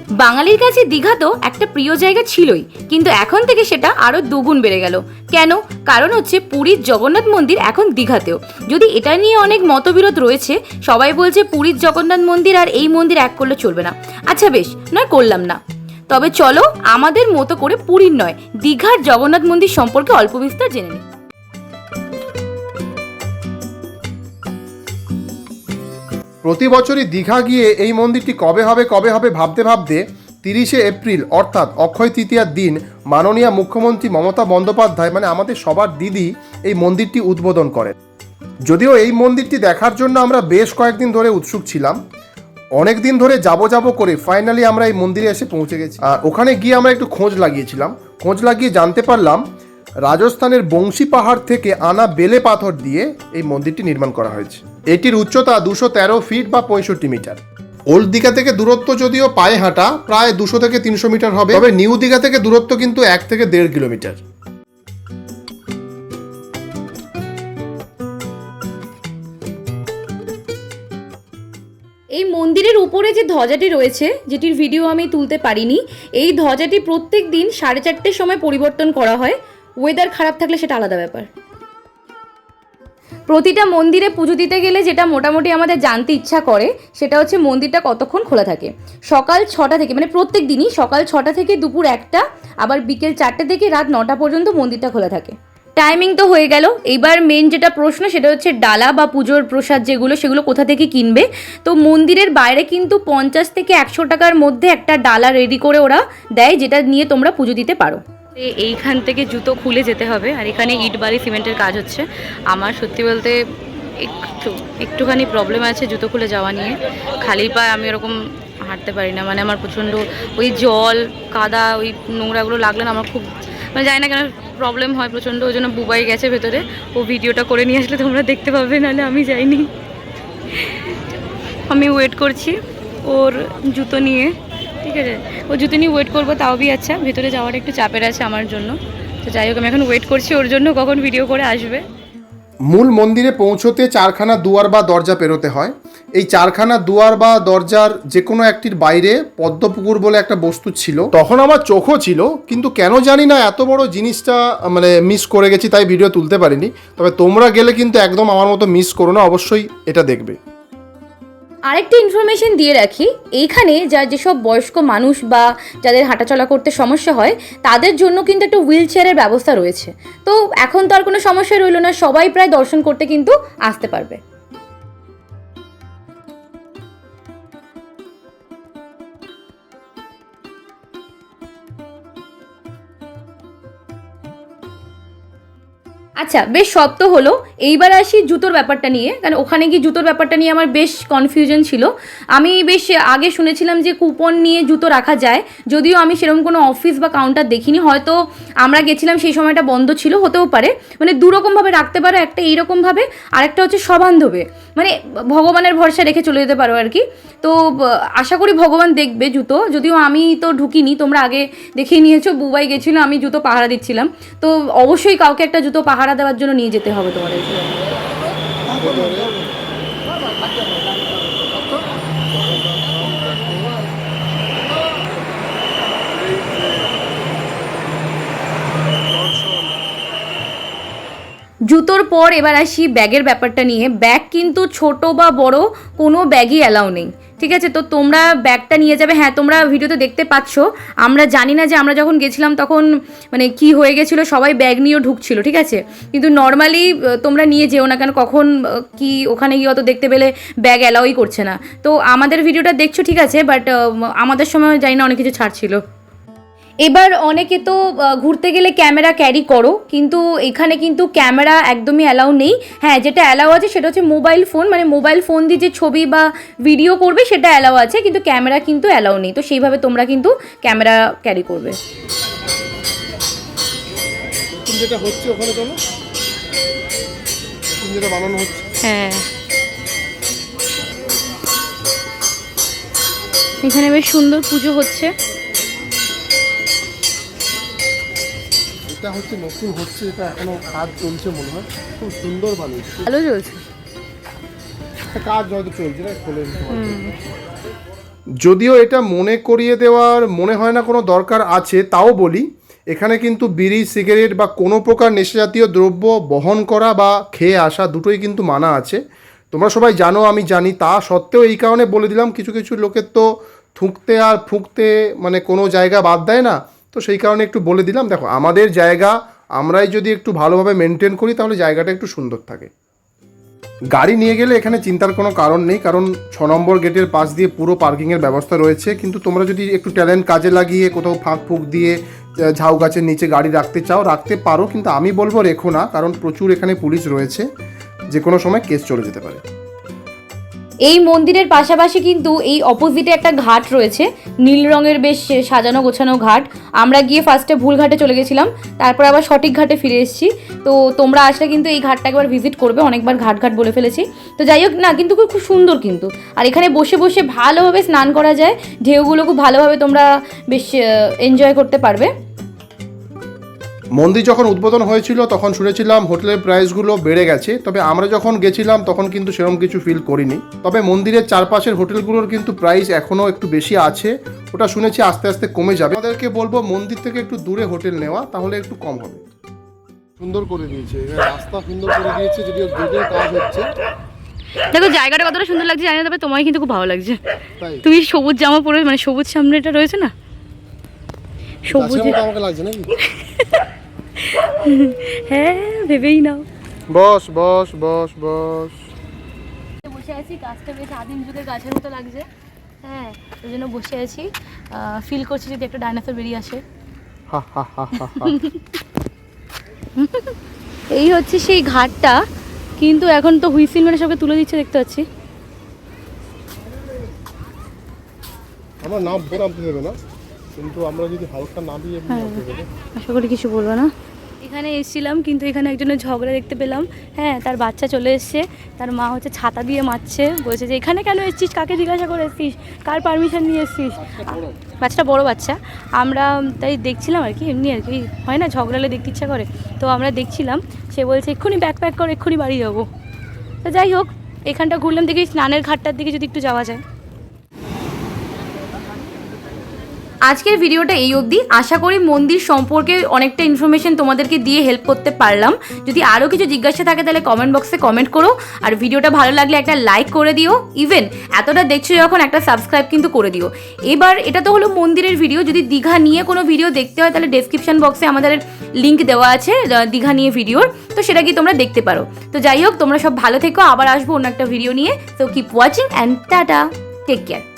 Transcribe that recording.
বাঙালির কাছে দীঘা তো একটা প্রিয় জায়গা ছিলই, কিন্তু এখন থেকে সেটা আরো দুগুণ বেড়ে গেল। কেন? কারণ হচ্ছে পুরীর জগন্নাথ মন্দির এখন দীঘাতেও। যদি এটা নিয়ে অনেক মতবিরোধ রয়েছে, সবাই বলছে পুরীর জগন্নাথ মন্দির আর এই মন্দির এক করলে চলবে না। আচ্ছা বেশ, নয় করলাম না, তবে চলো আমাদের মতো করে পুরীর নয় দীঘার জগন্নাথ মন্দির সম্পর্কে অল্প বিস্তার জেনে নিই। প্রতি বছরই দীঘা গিয়ে এই মন্দিরটি কবে হবে ভাবতে ভাবতে 30শে এপ্রিল অর্থাৎ অক্ষয় তৃতীয়ার দিন মাননীয় মুখ্যমন্ত্রী মমতা বন্দ্যোপাধ্যায় মানে আমাদের সবার দিদি এই মন্দিরটি উদ্বোধন করেন। যদিও এই মন্দিরটি দেখার জন্য আমরা বেশ কয়েকদিন ধরে উৎসুক ছিলাম, অনেক দিন ধরে যাব করে ফাইনালি আমরা এই মন্দিরে এসে পৌঁছে গেছি। আর ওখানে গিয়ে আমরা একটু খোঁজ লাগিয়ে জানতে পারলাম রাজস্থানের বংশী পাহাড় থেকে আনা বেলে পাথর দিয়ে এই মন্দিরটি নির্মাণ করা হয়েছে। এটির উচ্চতা 213 ফিট বা 65 মিটার। ওল্ড দীঘা থেকে দূরত্ব যদিও পায়ে হাঁটা প্রায় 200 থেকে 300 মিটার হবে, তবে নিউ দীঘা থেকে দূরত্ব কিন্তু 1 থেকে 1.5 কিলোমিটার। এই মন্দিরের উপরে যে ধ্বজাটি রয়েছে, যেটির ভিডিও আমি তুলতে পারিনি, এই ধ্বজাটি প্রত্যেক দিন 4:30 সময় পরিবর্তন করা হয়। ওয়েদার খারাপ থাকলে সেটা আলাদা ব্যাপার। প্রতিটা মন্দিরে পুজো দিতে গেলে যেটা মোটামুটি আমাদের জানতে ইচ্ছা করে সেটা হচ্ছে মন্দিরটা কতক্ষণ খোলা থাকে। সকাল 6টা থেকে, মানে প্রত্যেক দিনই সকাল 6টা থেকে দুপুর 1টা, আবার বিকেল 4টে থেকে রাত 9টা পর্যন্ত মন্দিরটা খোলা থাকে। টাইমিং তো হয়ে গেল, এইবার মেন যেটা প্রশ্ন সেটা হচ্ছে ডালা বা পুজোর প্রসাদ সেগুলো কোথা থেকে কিনবে। তো মন্দিরের বাইরে কিন্তু 50 থেকে 100 টাকার মধ্যে একটা ডালা রেডি করে ওরা দেয়, যেটা নিয়ে তোমরা পুজো দিতে পারো। এইখান থেকে জুতো খুলে যেতে হবে, আর এখানে ইট বালি সিমেন্টের কাজ হচ্ছে। আমার সত্যি বলতে একটুখানি প্রবলেম আছে জুতো খুলে যাওয়া নিয়ে। খালি পায়ে আমি ওরকম হাঁটতে পারি না, মানে আমার প্রচণ্ড ওই জল কাদা ওই নোংরাগুলো লাগলে না আমার খুব, মানে জানি না কেন প্রবলেম হয় প্রচণ্ড। ওই জন্য বুবাই গেছে ভেতরে, ও ভিডিওটা করে নিয়ে আসলে তোমরা দেখতে পাবে, নাহলে আমি যাইনি। আমি ওয়েট করছি ওর জুতো নিয়ে, ঠিক আছে, ও জুতো নিয়ে ওয়েট করবো, তাও বি আচ্ছা ভেতরে যাওয়াটা একটু চাপের আছে আমার জন্য। তো যাই হোক, আমি এখন ওয়েট করছি ওর জন্য কখন ভিডিও করে আসবে। মূল মন্দিরে পৌঁছতে 4খানা দুয়ার বা দরজা পেরোতে হয়। এই 4খানা দুয়ার বা দরজার যে কোনো একটির বাইরে পদ্মপুকুর বলে একটা বস্তু ছিল। তখন আমার চোখও ছিল, কিন্তু কেন জানি না এত বড় জিনিসটা মানে মিস করে গেছি, তাই ভিডিও তুলতে পারিনি। তবে তোমরা গেলে কিন্তু একদম আমার মতো মিস করো না, অবশ্যই এটা দেখবে। আরেকটা ইনফরমেশন দিয়ে রাখি, এইখানে যেসব বয়স্ক মানুষ বা যাদের হাঁটাচলা করতে সমস্যা হয় তাদের জন্য কিন্তু একটা হুইল চেয়ারের ব্যবস্থা রয়েছে। তো এখন তো আর কোনো সমস্যা রইলো না, সবাই প্রায় দর্শন করতে কিন্তু আসতে পারবে। আচ্ছা বেশ, সব তো হলো, এইবার আসি জুতোর ব্যাপারটা নিয়ে। কারণ ওখানে গিয়ে জুতোর ব্যাপারটা নিয়ে আমার বেশ কনফিউশন ছিল। আমি বেশ আগে শুনেছিলাম যে কুপন নিয়ে জুতো রাখা যায়, যদিও আমি সেরকম কোনো অফিস বা কাউন্টার দেখিনি। হয়তো আমরা গেছিলাম সেই সময়টা বন্ধ ছিল, হতেও পারে। মানে দুরকমভাবে রাখতে পারো, একটা এইরকমভাবে, আরেকটা হচ্ছে সবান্ধবে, মানে ভগবানের ভরসা রেখে চলে যেতে পারো আর কি। তো আশা করি ভগবান দেখবে জুতো, যদিও আমি তো ঢুকিনি, তোমরা আগে দেখিয়ে নিয়েছো, বুবাই গেছিলো, আমি জুতো পাহারা দিচ্ছিলাম। তো অবশ্যই কাউকে একটা জুতো পাহারা দেওয়ার জন্য নিয়ে যেতে হবে তোমাদের। জুতোর পর এবার আসি ব্যাগের ব্যাপারটা নিয়ে। ব্যাগ কিন্তু ছোট বা বড় কোনো ব্যাগই অ্যালাউ নেই, ঠিক আছে? তো তোমরা ব্যাগটা নিয়ে যাবে। হ্যাঁ, তোমরা ভিডিওতে দেখতে পাচ্ছ, আমরা জানি না যে আমরা যখন গেছিলাম তখন মানে কি হয়ে গেছিলো, সবাই ব্যাগ নিয়েও ঢুকছিল, ঠিক আছে? কিন্তু নর্মালি তোমরা নিয়ে যেও না, কেন কখন কি ওখানে গিয়ে অত দেখতে পেলে ব্যাগ অ্যালাউই করছে না। তো আমাদের ভিডিওটা দেখছো ঠিক আছে, বাট আমাদের সময় জানি না অনেক কিছু ছাড় ছিল। এবার অনেকে তো ঘুরতে গেলে ক্যামেরা ক্যারি করো, কিন্তু এখানে কিন্তু ক্যামেরা একদমই অ্যালাউ নেই। হ্যাঁ, যেটা অ্যালাউ আছে সেটা হচ্ছে মোবাইল ফোন, মানে মোবাইল ফোন দিয়ে যে ছবি বা ভিডিও করবে সেটা অ্যালাউ আছে, কিন্তু ক্যামেরা কিন্তু অ্যালাউ নেই। তো সেইভাবে তোমরা কিন্তু ক্যামেরা ক্যারি করবে। যেটা হচ্ছে ওখানে চলো, যেটা বানানো হচ্ছে, হ্যাঁ এখানে বেশ সুন্দর পুজো হচ্ছে। এটা হচ্ছে নতুন হচ্ছে, এটা এখনো কাজ চলছে মনে হয়, খুব সুন্দর বানিয়েছে, ভালো চলছে কাজ হয়তো চলছে না, খোলে। যদিও এটা মনে করিয়ে দেওয়ার মনে হয় না কোনো দরকার আছে, তাও বলি এখানে কিন্তু বিড়ি, সিগারেট বা কোনো প্রকার নেশাজাতীয় দ্রব্য বহন করা বা খেয়ে আসা দুটোই কিন্তু মানা আছে। তোমরা সবাই জানো, আমি জানি, তা সত্ত্বেও এই কারণে বলে দিলাম, কিছু কিছু লোকের তো থুঁকতে আর ফুঁকতে মানে কোনো জায়গা বাদ দেয় না, তো সেই কারণে একটু বলে দিলাম। দেখো, আমাদের জায়গা আমরাই যদি একটু ভালোভাবে মেনটেন করি তাহলে জায়গাটা একটু সুন্দর থাকে। গাড়ি নিয়ে গেলে এখানে চিন্তার কোনো কারণ নেই, কারণ 6 নম্বর গেটের পাশ দিয়ে পুরো পার্কিংয়ের ব্যবস্থা রয়েছে। কিন্তু তোমরা যদি একটু ট্যালেন্ট কাজে লাগিয়ে কোথাও ফাঁক ফুঁক দিয়ে ঝাউ গাছের নিচে গাড়ি রাখতে চাও, রাখতে পারো, কিন্তু আমি বলবো রেখো না, কারণ প্রচুর এখানে পুলিশ রয়েছে, যে কোনো সময় কেস চলে যেতে পারে। এই মন্দিরের পাশাপাশি কিন্তু এই অপোজিটে একটা ঘাট রয়েছে, নীল রঙের বেশ সাজানো গোছানো ঘাট। আমরা গিয়ে ফার্স্টে ভুল ঘাটে চলে গেছিলাম, তারপর আবার সঠিক ঘাটে ফিরে এসেছি। তো তোমরা আসলে কিন্তু এই ঘাটটা একবার ভিজিট করবে, অনেকবার ঘাট ঘাট বলে ফেলেছি। তো যাই হোক না, কিন্তু খুব সুন্দর কিন্তু। আর এখানে বসে বসে ভালোভাবে স্নান করা যায়, ঢেউগুলো খুব ভালোভাবে তোমরা বেশ এনজয় করতে পারবে। মন্দির যখন উদ্বোধন হয়েছিল তখন শুনেছিলাম হোটেলের প্রাইসগুলো বেড়ে গেছে, তবে আমরা যখন গেছিলাম তখন কিন্তু সেরকম কিছু ফিল করিনি। তবে মন্দিরের চারপাশের হোটেলগুলোর কিন্তু প্রাইস এখনও একটু বেশি আছে, ওটা শুনেছি আস্তে আস্তে কমে যাবে। আমাদেরকে বলবো মন্দির থেকে একটু দূরে হোটেল নেওয়া, তাহলে একটু কম হবে। সুন্দর করে দিয়েছে, রাস্তা সুন্দর করে দিয়েছে, যদিও গেটের কাজ হচ্ছে। দেখো জায়গাটা কতটা সুন্দর লাগছে জানি না, তবে তোমায় কিন্তু খুব ভালো লাগছে। তাই তুমি সবুজ জামা পরে, মানে সবুজ সামনেটা রয়েছে না, সবুজ। গাছের মতো আমাকে লাগছে নাকি? হ্যাঁ, ভেবেই নাও। বস বস বস বস। বসে আছি, গাছটা বেশ আদিম যুগের গাছের মতো লাগছে। হ্যাঁ, ওই জন্য বসে আছি, ফিল করছি যদি একটা ডাইনোসর বেরিয়ে আসে। হা হা হা হা হা। এই হচ্ছে সেই ঘাটটা, কিন্তু এখন তো হুইসিল মানে সবকে তুলে দিচ্ছে দেখতে পাচ্ছি। আমরা নামতে দেবে না, কিন্তু আমরা যদি হালকা নামিয়ে এমনি নামতে দেবে। আশা করি কিছু বলবো না। এখানে এসেছিলাম, কিন্তু এখানে একজনের ঝগড়া দেখতে পেলাম। হ্যাঁ, তার বাচ্চা চলে এসছে, তার মা হচ্ছে ছাতা দিয়ে মারছে, বলছে যে এখানে কেন এসছিস, কাকে জিজ্ঞাসা করে এসছিস, কার পারমিশন নিয়ে এসছিস। বাচ্চাটা বড় বাচ্চা। আমরা তাই দেখছিলাম আর কি, এমনি আর কি হয় না, ঝগড়ালে দেখতে ইচ্ছা করে, তো আমরা দেখছিলাম। সে বলছে এক্ষুনি ব্যাগ প্যাক করে এক্ষুনি বাড়ি যাবো। তো যাই হোক, এখানটা ঘুরলাম, দেখি স্নানের ঘাটটার দিকে যদি একটু যাওয়া যায়। আজকের ভিডিওটা এই অবধি। আশা করি মন্দির সম্পর্কে অনেকটা ইনফরমেশন তোমাদেরকে দিয়ে হেল্প করতে পারলাম। যদি আরও কিছু জিজ্ঞাসা থাকে তাহলে কমেন্ট বক্সে কমেন্ট করো, আর ভিডিওটা ভালো লাগলে একটা লাইক করে দিও, ইভেন এতটা দেখছো যখন একটা সাবস্ক্রাইব কিন্তু করে দিও। এবার এটা তো হলো মন্দিরের ভিডিও, যদি দীঘা নিয়ে কোনো ভিডিও দেখতে হয় তাহলে ডেসক্রিপশন বক্সে আমাদের লিঙ্ক দেওয়া আছে দীঘা নিয়ে ভিডিওর, তো সেটা কি তোমরা দেখতে পারো। তো যাই হোক, তোমরা সব ভালো থেকো, আবার আসবো অন্য একটা ভিডিও নিয়ে। তো keep watching and tata, take care.